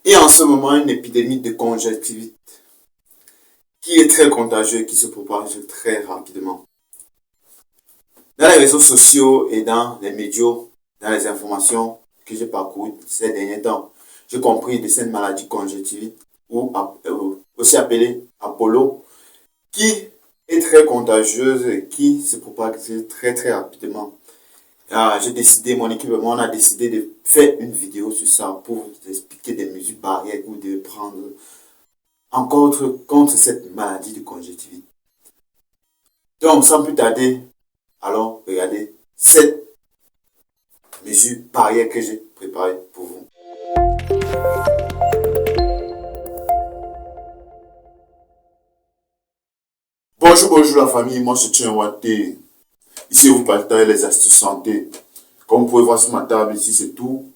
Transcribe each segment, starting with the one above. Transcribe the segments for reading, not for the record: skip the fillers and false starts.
Et en ce moment, une épidémie de conjonctivite qui est très contagieuse et qui se propage très rapidement. Dans les réseaux sociaux et dans les médias, dans les informations que j'ai parcourues ces derniers temps, j'ai compris de cette maladie conjonctivite, ou aussi appelée Apollo, qui est très contagieuse et qui se propage très très rapidement. J'ai décidé, mon équipe et moi, on a décidé de faire une vidéo sur ça pour vous expliquer des mesures barrières ou de prendre encore contre cette maladie de conjonctivite. Donc, sans plus tarder, allons regarder cette mesure barrière que j'ai préparée pour vous. Bonjour la famille, moi c'est Tien Waté. Ici, je vous partage les astuces santé. Comme vous pouvez voir sur ma table ici, c'est tout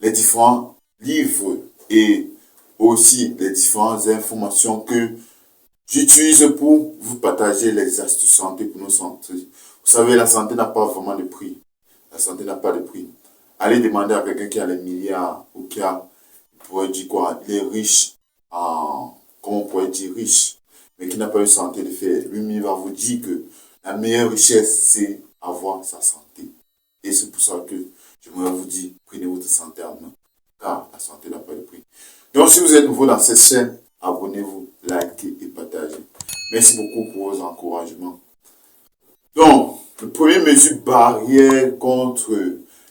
les différents livres et aussi les différentes informations que j'utilise pour vous partager les astuces santé pour nos santé. Vous savez, la santé n'a pas vraiment de prix. La santé n'a pas de prix. Allez demander à quelqu'un qui a les milliards ou qui a, on pourrait dire quoi, il est riche en, comment on pourrait dire riche, mais qui n'a pas eu santé de faire. Lui-même va vous dire que la meilleure richesse, c'est avoir sa santé. Et c'est pour ça que j'aimerais vous dire, prenez votre santé en main, car la santé n'a pas de prix. Donc, si vous êtes nouveau dans cette chaîne, abonnez-vous, likez et partagez. Merci beaucoup pour vos encouragements. Donc, le premier mesure barrière contre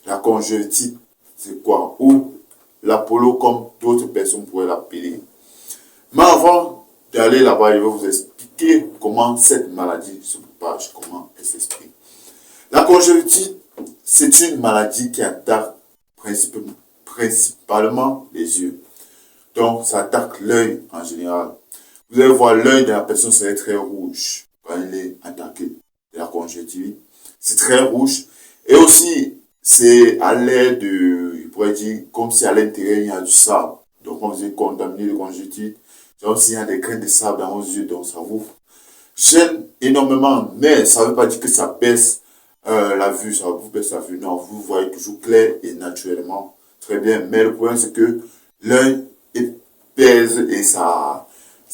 la conjonctivite, c'est quoi? Ou l'Apollo, comme d'autres personnes pourraient l'appeler. Mais avant d'aller là-bas, je vais vous expliquer comment cette maladie se propage, comment elle s'exprime. La conjonctivite, c'est une maladie qui attaque principalement les yeux. Donc, ça attaque l'œil en général. Vous allez voir, l'œil de la personne serait très rouge quand il est attaqué de la conjonctivite. C'est très rouge. Et aussi, c'est à l'aide de, je pourrais dire, comme si à l'intérieur il y a du sable. Donc, quand vous êtes contaminé de conjonctivite, c'est comme s'il y a des grains de sable dans vos yeux. Donc, ça vous gêne énormément. Mais ça ne veut pas dire que ça baisse la vue, ça vous baisse la vue. Non, vous voyez toujours clair et naturellement. Très bien. Mais le problème, c'est que l'œil pèse et ça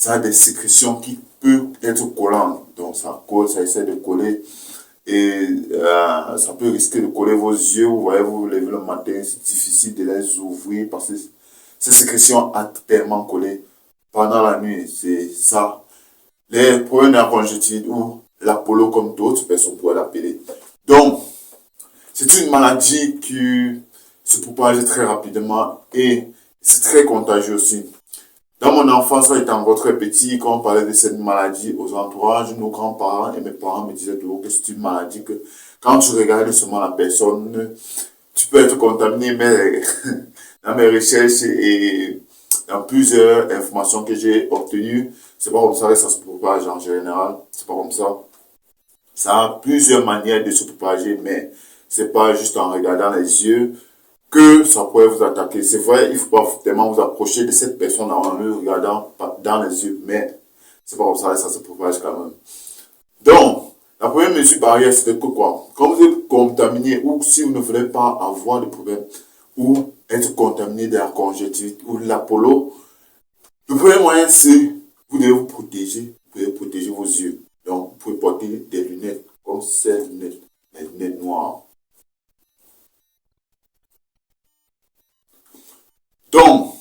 a des sécrétions qui peuvent être collantes. Donc ça colle, ça essaie de coller et ça peut risquer de coller vos yeux. Vous voyez, vous vous levez le matin, c'est difficile de les ouvrir parce que ces sécrétions ont tellement collé pendant la nuit. C'est ça. Les problèmes de la conjonctivite ou l'Apollo comme d'autres personnes pourraient l'appeler. Donc, c'est une maladie qui se propage très rapidement et c'est très contagieux aussi. Dans mon enfance, étant encore très petit, quand on parlait de cette maladie aux entourages, nos grands-parents et mes parents me disaient toujours que c'est une maladie que quand tu regardes seulement la personne, tu peux être contaminé, mais dans mes recherches et dans plusieurs informations que j'ai obtenues, c'est pas comme ça que ça se propage en général. C'est pas comme ça. Ça a plusieurs manières de se propager, mais c'est pas juste en regardant les yeux que ça pourrait vous attaquer. C'est vrai, il ne faut pas tellement vous approcher de cette personne en le regardant dans les yeux, mais c'est pas comme ça se propage quand même. Donc, la première mesure barrière, c'est que quoi? Quand vous êtes contaminé ou si vous ne voulez pas avoir de problème ou être contaminé de la conjonctivite ou de l'Apollo, le premier moyen, c'est vous devez vous protéger. Vous pouvez protéger vos yeux. Donc, vous pouvez porter des lunettes comme ces lunettes, les lunettes noires. Donc,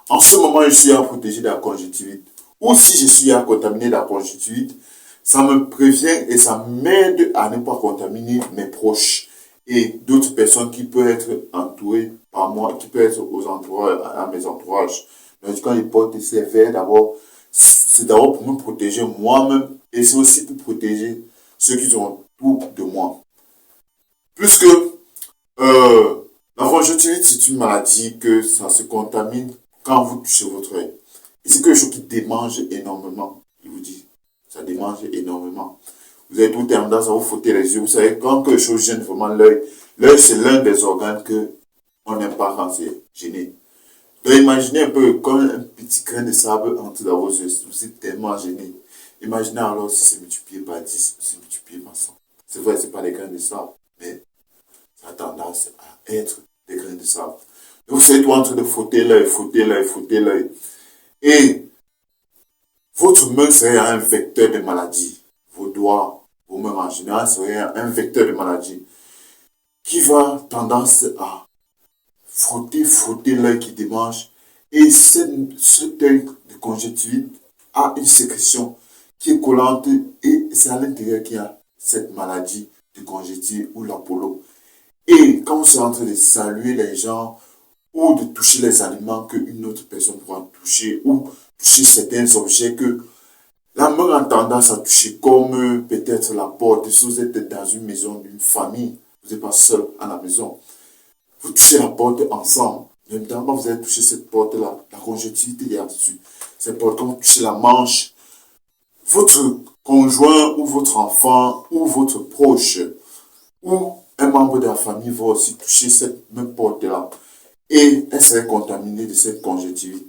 en ce moment, je suis à protéger de la conjonctivite. Ou si je suis à contaminer de la conjonctivite, ça me prévient et ça m'aide à ne pas contaminer mes proches et d'autres personnes qui peuvent être entourées par moi, qui peuvent être aux entourages, à mes entourages. Donc, quand je porte ces verres, d'abord, c'est d'abord pour me protéger moi-même et c'est aussi pour protéger ceux qui sont autour de moi. Puisque la conjonctivite, c'est une maladie que ça se contamine quand vous touchez votre œil. Et c'est quelque chose qui démange énormément. Je vous dis, ça démange énormément. Vous avez tout tendance à vous frotter les yeux. Vous savez, quand quelque chose gêne vraiment l'œil, l'œil c'est l'un des organes que on n'aime pas quand c'est gêné. Donc imaginez un peu quand un petit grain de sable entre dans vos yeux, vous êtes tellement gêné. Imaginez alors si c'est multiplié par 10, c'est multiplié par 100. C'est vrai, c'est pas des grains de sable, mais ça a tendance à être des grains de sable. Et vous êtes en train de frotter l'œil, frotter l'œil, frotter l'œil. Et votre main serait un vecteur de maladie. Vos doigts, vos mains en général seraient un vecteur de maladie qui va tendance à frotter, frotter l'œil qui démange. Et cet œil de conjonctivite a une sécrétion qui est collante et c'est à l'intérieur qu'il y a cette maladie de conjonctivite ou l'Apollo. Et quand vous êtes en train de saluer les gens ou de toucher les aliments qu'une autre personne pourra toucher ou toucher certains objets que la main a tendance à toucher comme peut-être la porte. Si vous êtes dans une maison d'une famille, vous n'êtes pas seul à la maison, vous touchez la porte ensemble. Maintenant, vous allez toucher cette porte-là, la conjonctivité est dessus. Cette porte, quand vous touchez la manche, votre conjoint ou votre enfant ou votre proche ou un membre de la famille va aussi toucher cette même porte-là. Et elle serait contaminée de cette conjonctivite.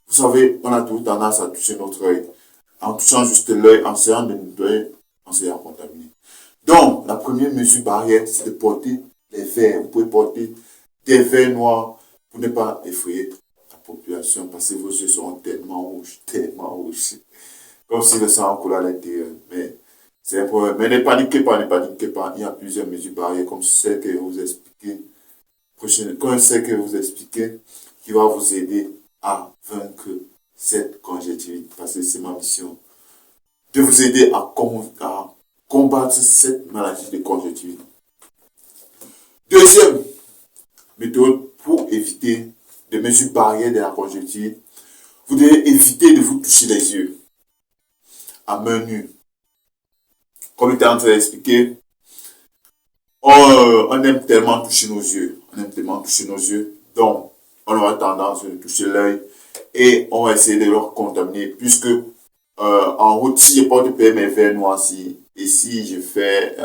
Vous savez, on a toujours tendance à toucher notre œil. En touchant juste l'œil, en essayant de nettoyer, on s'est contaminé. Donc, la première mesure barrière, c'est de porter les verres. Vous pouvez porter des verres noirs pour ne pas effrayer la population parce que vos yeux seront tellement rouges, comme si le sang coulait à l'intérieur. Mais c'est un problème. Mais ne paniquez pas, ne paniquez pas. Il y a plusieurs mesures barrières comme celle que je vous expliquer comme celle que je vous expliquer qui va vous aider à vaincre cette conjonctivite. Parce que c'est ma mission de vous aider à combattre cette maladie de conjonctivite. Deuxième méthode pour éviter des mesures barrières de la conjonctivite, vous devez éviter de vous toucher les yeux à main nue. Comme je t'ai en train d'expliquer, on aime tellement toucher nos yeux. On aime tellement toucher nos yeux. Donc, on aura tendance à toucher l'œil et on va essayer de leur contaminer. Puisque en route, si je porte mes verres noirs et si je fais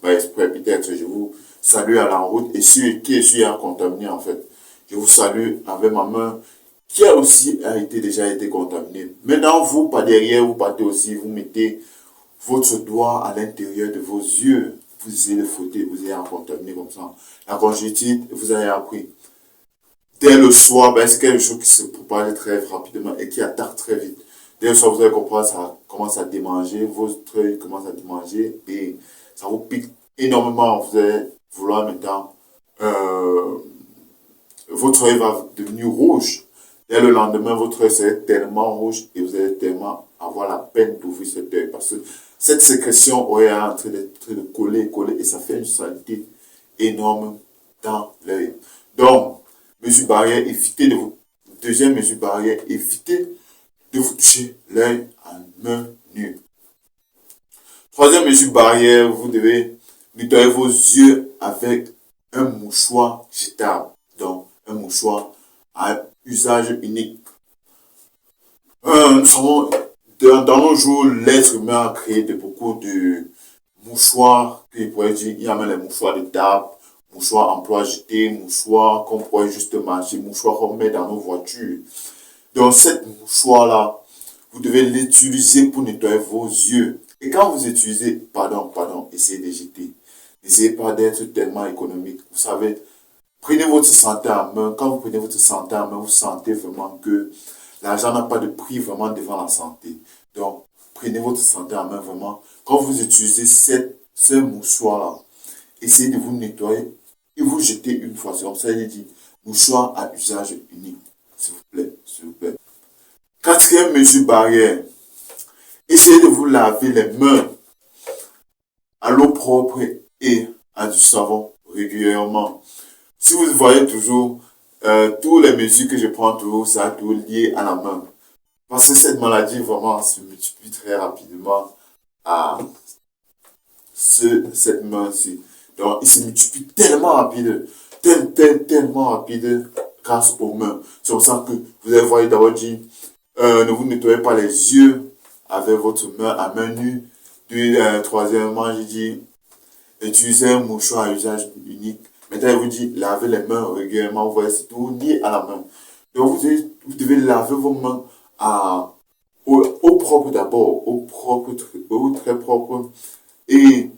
par exprès, peut-être je vous salue à la route et qui est sûr à contaminer en fait. Je vous salue avec ma main qui a aussi déjà été contaminée. Maintenant, vous, par derrière, vous partez aussi, vous mettez votre doigt à l'intérieur de vos yeux. Vous essayez de frotter, vous allez contaminer comme ça. La conjonctivite, vous avez appris. Dès le soir, c'est quelque chose qui se propage très rapidement et qui attaque très vite. Dès le soir, vous allez comprendre, ça commence à démanger, votre œil commence à démanger et ça vous pique énormément. Vous allez vouloir maintenant, votre œil va devenir rouge. Dès le lendemain, votre œil serait tellement rouge et vous allez tellement avoir la peine d'ouvrir cet œil parce que cette sécrétion est en train de coller et ça fait une saleté énorme dans l'œil. Donc, mesure barrière, deuxième mesure barrière, évitez de vous toucher l'œil en main nue. Troisième mesure barrière, vous devez nettoyer vos yeux avec un mouchoir jetable. Donc, un mouchoir à usage unique. Nous savons, dans nos jours, l'être humain a créé beaucoup de mouchoirs, il y a même les mouchoirs de table, mouchoirs emploi jeté, mouchoirs qu'on pourrait juste marcher, mouchoirs qu'on met dans nos voitures. Donc, cette mouchoir-là, vous devez l'utiliser pour nettoyer vos yeux. Et quand vous utilisez, essayez de jeter. N'essayez pas d'être tellement économique. Vous savez, prenez votre santé en main. Quand vous prenez votre santé en main, vous sentez vraiment que l'argent n'a pas de prix vraiment devant la santé. Donc, prenez votre santé en main vraiment. Quand vous utilisez ce mouchoir-là, essayez de vous nettoyer et vous jetez une fois. C'est comme ça qu'il dit, mouchoir à usage unique. S'il vous plaît, s'il vous plaît. Quatrième mesure barrière, essayez de vous laver les mains à l'eau propre et à du savon régulièrement. Si vous voyez toujours, toutes les mesures que je prends toujours, ça tout lié à la main. Parce que cette maladie vraiment se multiplie très rapidement à cette main-ci. Donc, il se multiplie tellement rapide, tellement rapide grâce aux mains. C'est pour ça que vous avez voyé d'abord dit, ne vous nettoyez pas les yeux avec votre main à main nue. Puis, troisièmement, j'ai dit, utilisez un mouchoir à usage unique. Maintenant, je vous dis, lavez les mains régulièrement. Vous voyez, c'est tout lié à la main. Donc, vous devez laver vos mains au propre d'abord, au très propre, et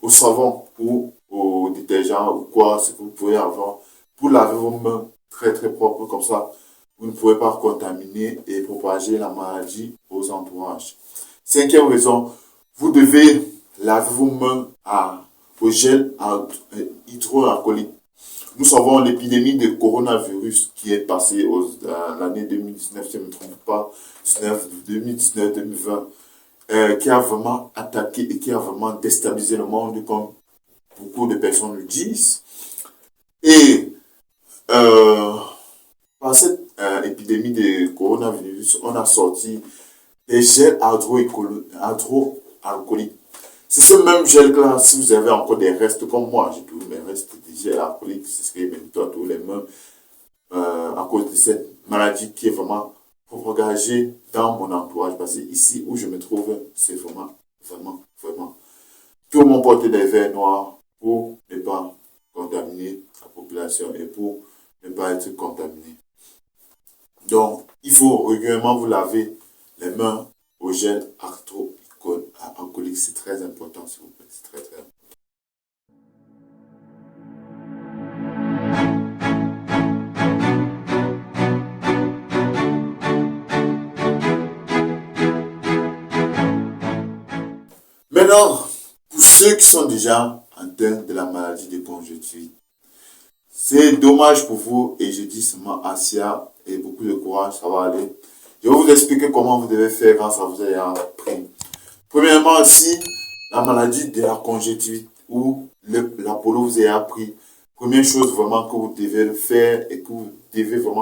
au savon ou au détergent ou quoi, ce que vous pouvez avoir Pour laver vos mains très très propres, comme ça, vous ne pouvez pas contaminer et propager la maladie aux entourages. Cinquième raison, vous devez laver vos mains au gel hydroalcoolique. Nous savons l'épidémie de coronavirus qui est passée l'année 2019, si je ne me trompe pas, 2019-2020, qui a vraiment attaqué et qui a vraiment déstabilisé le monde, comme beaucoup de personnes le disent. Et par cette épidémie de coronavirus, on a sorti des gels hydroalcooliques. C'est ce même gel-là, si vous avez encore des restes comme moi, j'ai toujours mes restes de gel alcoolique, c'est ce qui est même toi, tous les mains, à cause de cette maladie qui est vraiment propagée dans mon entourage. Parce que ici où je me trouve, c'est vraiment, vraiment, vraiment. Tout le monde porte des verres noirs pour ne pas contaminer la population et pour ne pas être contaminé. Donc, il faut régulièrement vous laver les mains au gel hydroalcoolique. C'est très important, s'il vous plaît. C'est très, très important. Maintenant, pour ceux qui sont déjà atteints de la maladie de conjonctivite, c'est dommage pour vous et je dis seulement Asia et beaucoup de courage, ça va aller. Je vais vous expliquer comment vous devez faire quand ça vous a pris. Premièrement, si la maladie de la conjonctivite ou l'Apollo vous a pris, première chose vraiment que vous devez faire et que vous devez vraiment